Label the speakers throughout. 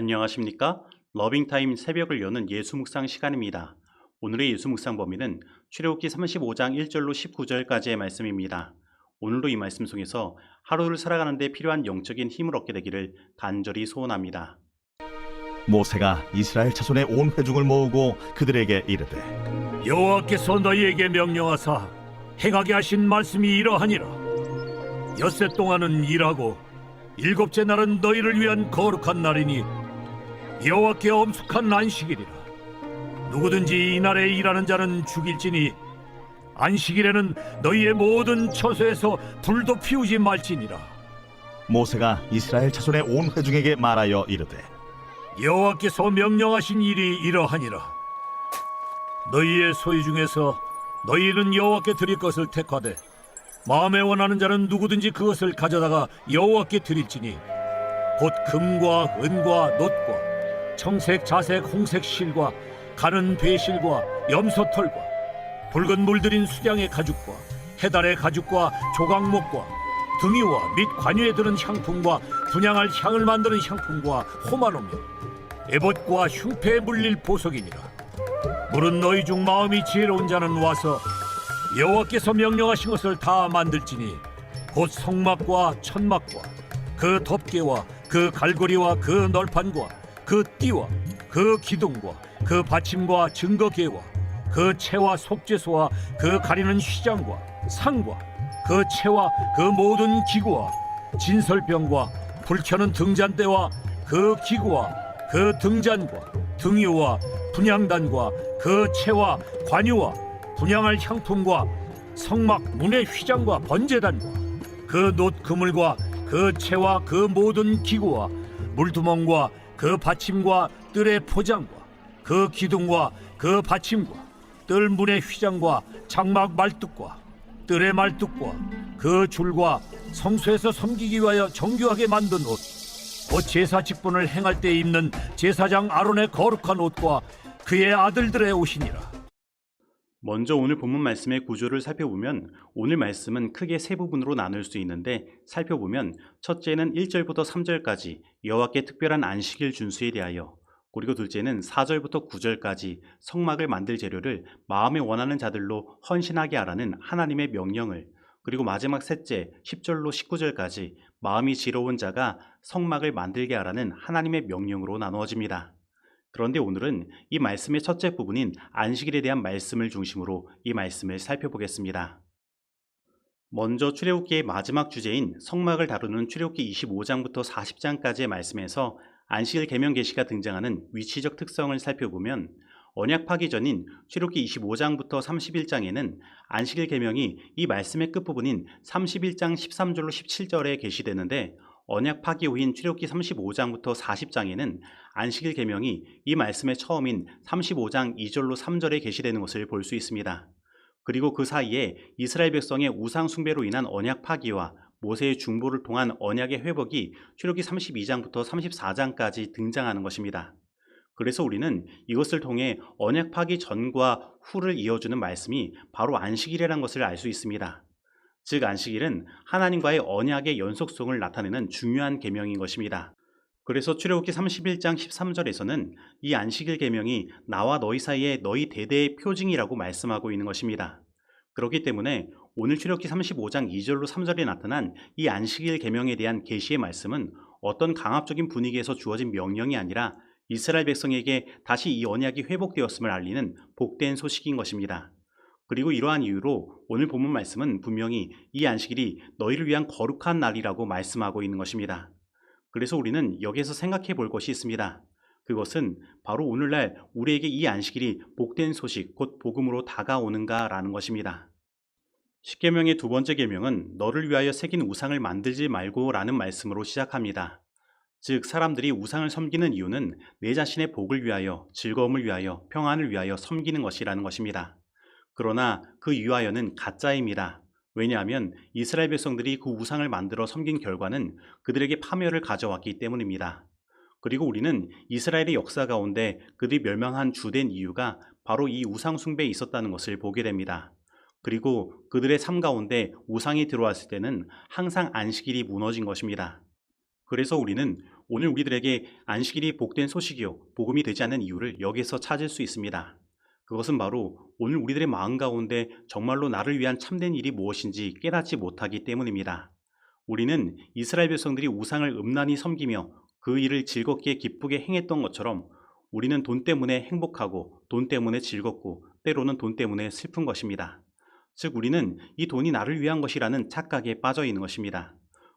Speaker 1: 안녕하십니까? 러빙타임 새벽을 여는 예수묵상 시간입니다. 오늘의 예수묵상 범위는 출애굽기 35장 1절로 19절까지의 말씀입니다. 오늘도 이 말씀 속에서 하루를 살아가는 데 필요한 영적인 힘을 얻게 되기를 간절히 소원합니다.
Speaker 2: 모세가 이스라엘 자손의 온 회중을 모으고 그들에게 이르되
Speaker 3: 여호와께서 너희에게 명령하사 행하게 하신 말씀이 이러하니라. 엿새 동안은 일하고 일곱째 날은 너희를 위한 거룩한 날이니 여호와께 엄숙한 안식일이라. 누구든지 이 날에 일하는 자는 죽일지니 안식일에는 너희의 모든 처소에서 불도 피우지 말지니라.
Speaker 2: 모세가 이스라엘 자손의 온 회중에게 말하여 이르되
Speaker 3: 여호와께서 명령하신 일이 이러하니라. 너희의 소유 중에서 너희는 여호와께 드릴 것을 택하되 마음에 원하는 자는 누구든지 그것을 가져다가 여호와께 드릴지니 곧 금과 은과 놋과 청색, 자색, 홍색 실과 가는 배실과 염소털과 붉은 물들인 수량의 가죽과 해달의 가죽과 조각목과 등이와 및 관유에 드는 향품과 분향할 향을 만드는 향품과 호마노며 에봇과 흉패에 물릴 보석이니라. 물은 너희 중 마음이 지혜로운 자는 와서 여호와께서 명령하신 것을 다 만들지니 곧 성막과 천막과 그 덮개와 그 갈고리와 그 널판과 그 띠와 그 기둥과 그 받침과 증거계와 그 채와 속죄소와 그 가리는 휘장과 상과 그 채와 그 모든 기구와 진설병과 불켜는 등잔대와 그 기구와 그 등잔과 등유와 분향단과 그 채와 관유와 분향할 향품과 성막 문의 휘장과 번제단과 그 놋 그물과 그 채와 그 모든 기구와 물두멍과 그 받침과 뜰의 포장과 그 기둥과 그 받침과 뜰 문의 휘장과 장막 말뚝과 뜰의 말뚝과 그 줄과 성소에서 섬기기 위하여 정교하게 만든 옷, 곧 제사 직분을 행할 때 입는 제사장 아론의 거룩한 옷과 그의 아들들의 옷이니라.
Speaker 1: 먼저 오늘 본문 말씀의 구조를 살펴보면 오늘 말씀은 크게 세 부분으로 나눌 수 있는데 살펴보면 첫째는 1절부터 3절까지 여호와께 특별한 안식일 준수에 대하여, 그리고 둘째는 4절부터 9절까지 성막을 만들 재료를 마음에 원하는 자들로 헌신하게 하라는 하나님의 명령을, 그리고 마지막 셋째 10절로 19절까지 마음이 지혜로운 자가 성막을 만들게 하라는 하나님의 명령으로 나누어집니다. 그런데 오늘은 이 말씀의 첫째 부분인 안식일에 대한 말씀을 중심으로 이 말씀을 살펴보겠습니다. 먼저 출애굽기의 마지막 주제인 성막을 다루는 출애굽기 25장부터 40장까지의 말씀에서 안식일 계명 계시가 등장하는 위치적 특성을 살펴보면 언약 파기 전인 출애굽기 25장부터 31장에는 안식일 계명이 이 말씀의 끝부분인 31장 13절로 17절에 계시되는데 언약 파기 후인 출애굽기 35장부터 40장에는 안식일 계명이 이 말씀의 처음인 35장 2절로 3절에 계시되는 것을 볼 수 있습니다. 그리고 그 사이에 이스라엘 백성의 우상 숭배로 인한 언약 파기와 모세의 중보를 통한 언약의 회복이 출애굽기 32장부터 34장까지 등장하는 것입니다. 그래서 우리는 이것을 통해 언약 파기 전과 후를 이어주는 말씀이 바로 안식일이라는 것을 알 수 있습니다. 즉 안식일은 하나님과의 언약의 연속성을 나타내는 중요한 계명인 것입니다. 그래서 출애굽기 31장 13절에서는 이 안식일 계명이 나와 너희 사이에 너희 대대의 표징이라고 말씀하고 있는 것입니다. 그렇기 때문에 오늘 출애굽기 35장 2절로 3절에 나타난 이 안식일 계명에 대한 계시의 말씀은 어떤 강압적인 분위기에서 주어진 명령이 아니라 이스라엘 백성에게 다시 이 언약이 회복되었음을 알리는 복된 소식인 것입니다. 그리고 이러한 이유로 오늘 본문 말씀은 분명히 이 안식일이 너희를 위한 거룩한 날이라고 말씀하고 있는 것입니다. 그래서 우리는 여기에서 생각해 볼 것이 있습니다. 그것은 바로 오늘날 우리에게 이 안식일이 복된 소식, 곧 복음으로 다가오는가라는 것입니다. 십계명의 두 번째 계명은 너를 위하여 새긴 우상을 만들지 말고 라는 말씀으로 시작합니다. 즉 사람들이 우상을 섬기는 이유는 내 자신의 복을 위하여, 즐거움을 위하여, 평안을 위하여 섬기는 것이라는 것입니다. 그러나 그 유하여는 가짜입니다. 왜냐하면 이스라엘 백성들이 그 우상을 만들어 섬긴 결과는 그들에게 파멸을 가져왔기 때문입니다. 그리고 우리는 이스라엘의 역사 가운데 그들이 멸망한 주된 이유가 바로 이 우상 숭배에 있었다는 것을 보게 됩니다. 그리고 그들의 삶 가운데 우상이 들어왔을 때는 항상 안식일이 무너진 것입니다. 그래서 우리는 오늘 우리들에게 안식일이 복된 소식이요, 복음이 되지 않는 이유를 여기서 찾을 수 있습니다. 그것은 바로 오늘 우리들의 마음 가운데 정말로 나를 위한 참된 일이 무엇인지 깨닫지 못하기 때문입니다. 우리는 이스라엘 백성들이 우상을 음란히 섬기며 그 일을 즐겁게 기쁘게 행했던 것처럼 우리는 돈 때문에 행복하고 돈 때문에 즐겁고 때로는 돈 때문에 슬픈 것입니다. 즉 우리는 이 돈이 나를 위한 것이라는 착각에 빠져 있는 것입니다.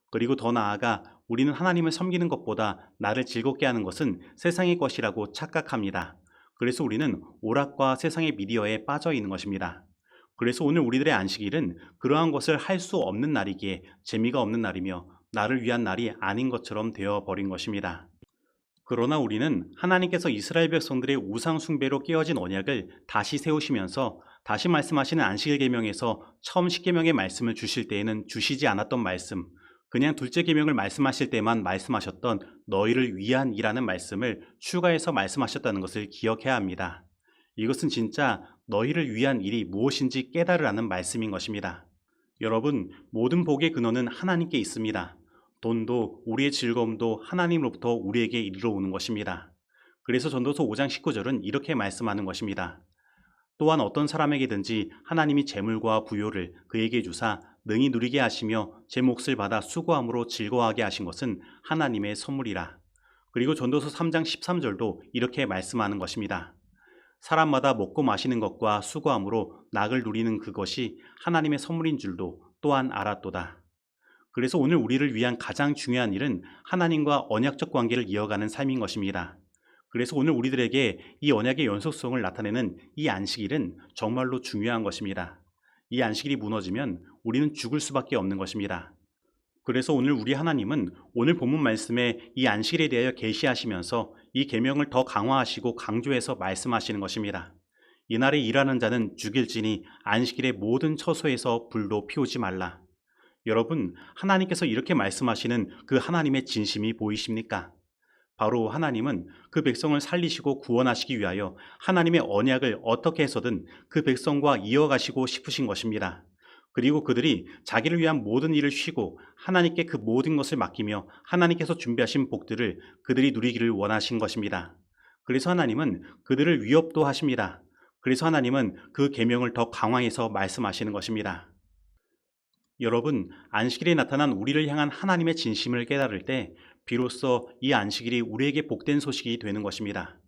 Speaker 1: 그리고 더 나아가 우리는 하나님을 섬기는 것보다 나를 즐겁게 하는 것은 세상의 것이라고 착각합니다. 그래서 우리는 오락과 세상의 미디어에 빠져 있는 것입니다. 그래서 오늘 우리들의 안식일은 그러한 것을 할 수 없는 날이기에 재미가 없는 날이며 나를 위한 날이 아닌 것처럼 되어버린 것입니다. 그러나 우리는 하나님께서 이스라엘 백성들의 우상 숭배로 깨어진 언약을 다시 세우시면서 다시 말씀하시는 안식일 계명에서 처음 10계명의 말씀을 주실 때에는 주시지 않았던 말씀, 그냥 둘째 계명을 말씀하실 때만 말씀하셨던 너희를 위한 이라는 말씀을 추가해서 말씀하셨다는 것을 기억해야 합니다. 이것은 진짜 너희를 위한 일이 무엇인지 깨달으라는 말씀인 것입니다. 여러분, 모든 복의 근원은 하나님께 있습니다. 돈도 우리의 즐거움도 하나님으로부터 우리에게 이르러 오는 것입니다. 그래서 전도서 5장 19절은 이렇게 말씀하는 것입니다. 또한 어떤 사람에게든지 하나님이 재물과 부요를 그에게 주사 능히 누리게 하시며 제 몫을 받아 수고함으로 즐거워하게 하신 것은 하나님의 선물이라. 그리고 전도서 3장 13절도 이렇게 말씀하는 것입니다. 사람마다 먹고 마시는 것과 수고함으로 낙을 누리는 그것이 하나님의 선물인 줄도 또한 알았도다. 그래서 오늘 우리를 위한 가장 중요한 일은 하나님과 언약적 관계를 이어가는 삶인 것입니다. 그래서 오늘 우리들에게 이 언약의 연속성을 나타내는 이 안식일은 정말로 중요한 것입니다. 이 안식일이 무너지면 우리는 죽을 수밖에 없는 것입니다. 그래서 오늘 우리 하나님은 오늘 본문 말씀에 이 안식일에 대하여 계시하시면서 이 계명을 더 강화하시고 강조해서 말씀하시는 것입니다. 이날에 일하는 자는 죽일지니 안식일의 모든 처소에서 불도 피우지 말라. 여러분, 하나님께서 이렇게 말씀하시는 그 하나님의 진심이 보이십니까? 바로 하나님은 그 백성을 살리시고 구원하시기 위하여 하나님의 언약을 어떻게 해서든 그 백성과 이어가시고 싶으신 것입니다. 그리고 그들이 자기를 위한 모든 일을 쉬고 하나님께 그 모든 것을 맡기며 하나님께서 준비하신 복들을 그들이 누리기를 원하신 것입니다. 그래서 하나님은 그들을 위협도 하십니다. 그래서 하나님은 그 계명을 더 강화해서 말씀하시는 것입니다. 여러분, 안식일에 나타난 우리를 향한 하나님의 진심을 깨달을 때 비로소 이 안식일이 우리에게 복된 소식이 되는 것입니다.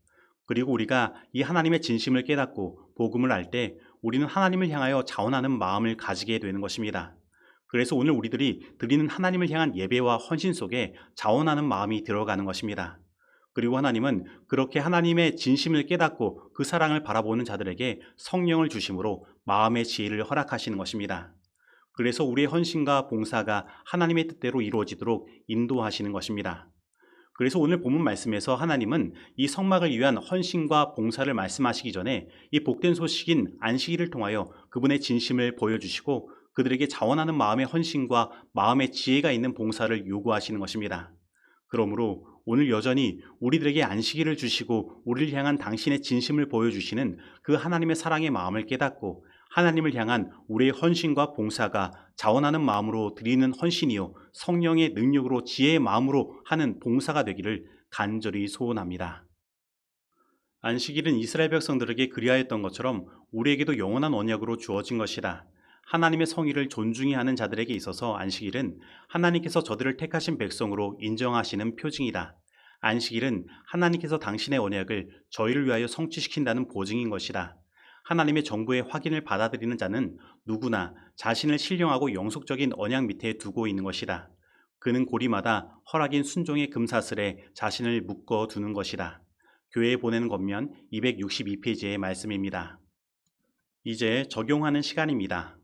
Speaker 1: 그리고 우리가 이 하나님의 진심을 깨닫고 복음을 알 때 우리는 하나님을 향하여 자원하는 마음을 가지게 되는 것입니다. 그래서 오늘 우리들이 드리는 하나님을 향한 예배와 헌신 속에 자원하는 마음이 들어가는 것입니다. 그리고 하나님은 그렇게 하나님의 진심을 깨닫고 그 사랑을 바라보는 자들에게 성령을 주심으로 마음의 지혜를 허락하시는 것입니다. 그래서 우리의 헌신과 봉사가 하나님의 뜻대로 이루어지도록 인도하시는 것입니다. 그래서 오늘 본문 말씀에서 하나님은 이 성막을 위한 헌신과 봉사를 말씀하시기 전에 이 복된 소식인 안식일을 통하여 그분의 진심을 보여주시고 그들에게 자원하는 마음의 헌신과 마음의 지혜가 있는 봉사를 요구하시는 것입니다. 그러므로 오늘 여전히 우리들에게 안식일을 주시고 우리를 향한 당신의 진심을 보여주시는 그 하나님의 사랑의 마음을 깨닫고 하나님을 향한 우리의 헌신과 봉사가 자원하는 마음으로 드리는 헌신이요 성령의 능력으로 지혜의 마음으로 하는 봉사가 되기를 간절히 소원합니다. 안식일은 이스라엘 백성들에게 그리하였던 것처럼 우리에게도 영원한 언약으로 주어진 것이라. 하나님의 성의를 존중히 하는 자들에게 있어서 안식일은 하나님께서 저들을 택하신 백성으로 인정하시는 표징이라. 안식일은 하나님께서 당신의 언약을 저희를 위하여 성취시킨다는 보증인 것이라. 하나님의 정부의 확인을 받아들이는 자는 누구나 자신을 신령하고 영속적인 언약 밑에 두고 있는 것이라. 그는 고리마다 허락인 순종의 금사슬에 자신을 묶어 두는 것이라. 교회에 보내는 겉면 262페이지의 말씀입니다. 이제 적용하는 시간입니다.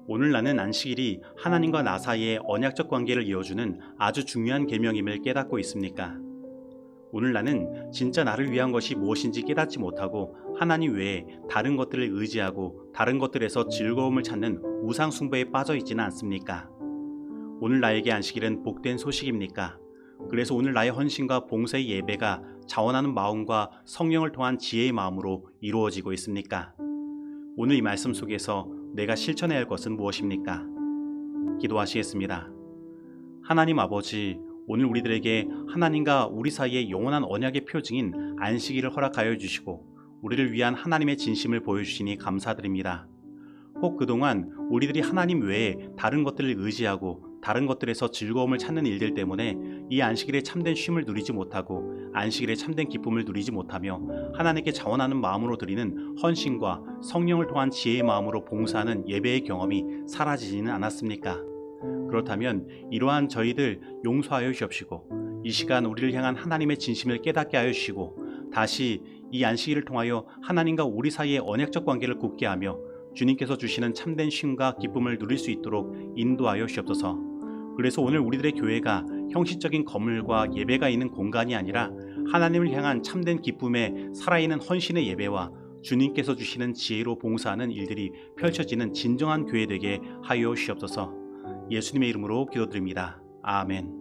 Speaker 1: 오늘 나는 안식일이 하나님과 나 사이의 언약적 관계를 이어주는 아주 중요한 계명임을 깨닫고 있습니까? 오늘 나는 진짜 나를 위한 것이 무엇인지 깨닫지 못하고 하나님 외에 다른 것들을 의지하고 다른 것들에서 즐거움을 찾는 우상 숭배에 빠져 있지는 않습니까? 오늘 나에게 안식일은 복된 소식입니까? 그래서 오늘 나의 헌신과 봉사의 예배가 자원하는 마음과 성령을 통한 지혜의 마음으로 이루어지고 있습니까? 오늘 이 말씀 속에서 내가 실천해야 할 것은 무엇입니까? 기도하시겠습니다. 하나님 아버지, 오늘 우리들에게 하나님과 우리 사이의 영원한 언약의 표징인 안식일을 허락하여 주시고 우리를 위한 하나님의 진심을 보여주시니 감사드립니다. 혹 그동안 우리들이 하나님 외에 다른 것들을 의지하고 다른 것들에서 즐거움을 찾는 일들 때문에 이 안식일에 참된 쉼을 누리지 못하고 안식일에 참된 기쁨을 누리지 못하며 하나님께 자원하는 마음으로 드리는 헌신과 성령을 통한 지혜의 마음으로 봉사하는 예배의 경험이 사라지지는 않았습니까? 그렇다면 이러한 저희들 용서하여 주옵시고 이 시간 우리를 향한 하나님의 진심을 깨닫게 하여 주시고 다시 이 안식일을 통하여 하나님과 우리 사이의 언약적 관계를 굳게 하며 주님께서 주시는 참된 쉼과 기쁨을 누릴 수 있도록 인도하여 주옵소서. 그래서 오늘 우리들의 교회가 형식적인 건물과 예배가 있는 공간이 아니라 하나님을 향한 참된 기쁨의 살아있는 헌신의 예배와 주님께서 주시는 지혜로 봉사하는 일들이 펼쳐지는 진정한 교회 되게 하여 주옵소서. 예수님의 이름으로 기도드립니다. 아멘.